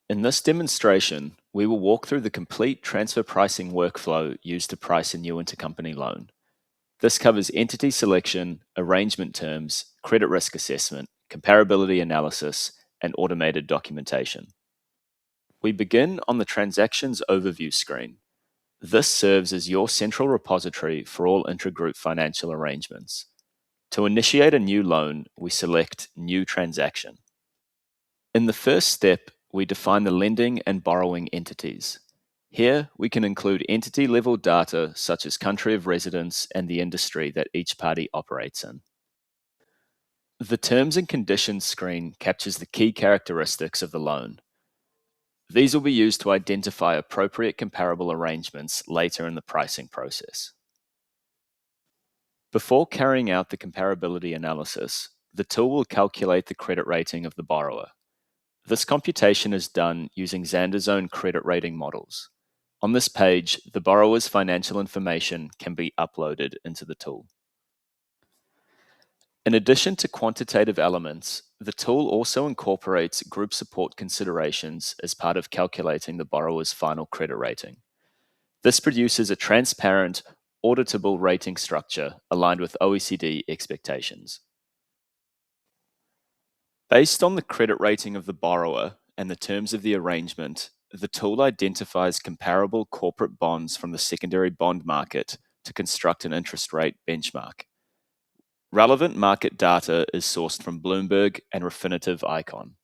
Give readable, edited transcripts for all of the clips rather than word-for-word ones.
In this demonstration, we will walk through the complete transfer pricing workflow used to price a new intercompany loan. This covers entity selection, arrangement terms, credit risk assessment, comparability analysis, and automated documentation. We begin on the Transactions Overview screen. This serves as your central repository for all intragroup financial arrangements. To initiate a new loan, we select New Transaction. In the first step, we define the lending and borrowing entities. Here, we can include entity-level data such as country of residence and the industry that each party operates in. The Terms and Conditions screen captures the key characteristics of the loan. These will be used to identify appropriate comparable arrangements later in the pricing process. Before carrying out the comparability analysis, the tool will calculate the credit rating of the borrower. This computation is done using Zanders' own credit rating models. On this page, the borrower's financial information can be uploaded into the tool. In addition to quantitative elements, the tool also incorporates group support considerations as part of calculating the borrower's final credit rating. This produces a transparent, auditable rating structure aligned with OECD expectations. Based on the credit rating of the borrower and the terms of the arrangement, the tool identifies comparable corporate bonds from the secondary bond market to construct an interest rate benchmark. Relevant market data is sourced from Bloomberg and Refinitiv Icon.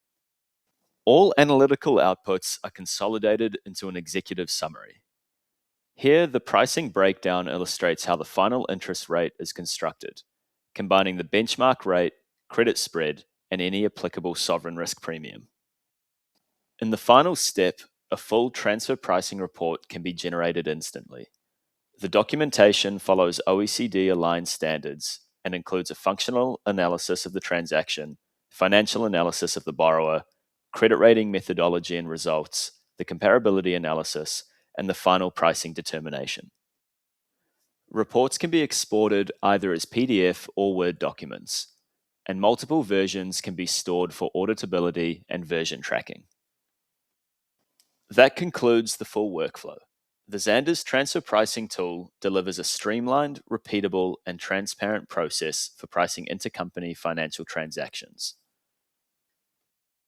All analytical outputs are consolidated into an executive summary. Here, the pricing breakdown illustrates how the final interest rate is constructed, combining the benchmark rate, credit spread, and any applicable sovereign risk premium. In the final step, a full transfer pricing report can be generated instantly. The documentation follows OECD-aligned standards and includes a functional analysis of the transaction, financial analysis of the borrower, credit rating methodology and results, the comparability analysis, and the final pricing determination. Reports can be exported either as PDF or Word documents, and multiple versions can be stored for auditability and version tracking. That concludes the full workflow. The Zanders transfer pricing tool delivers a streamlined, repeatable, and transparent process for pricing intercompany financial transactions.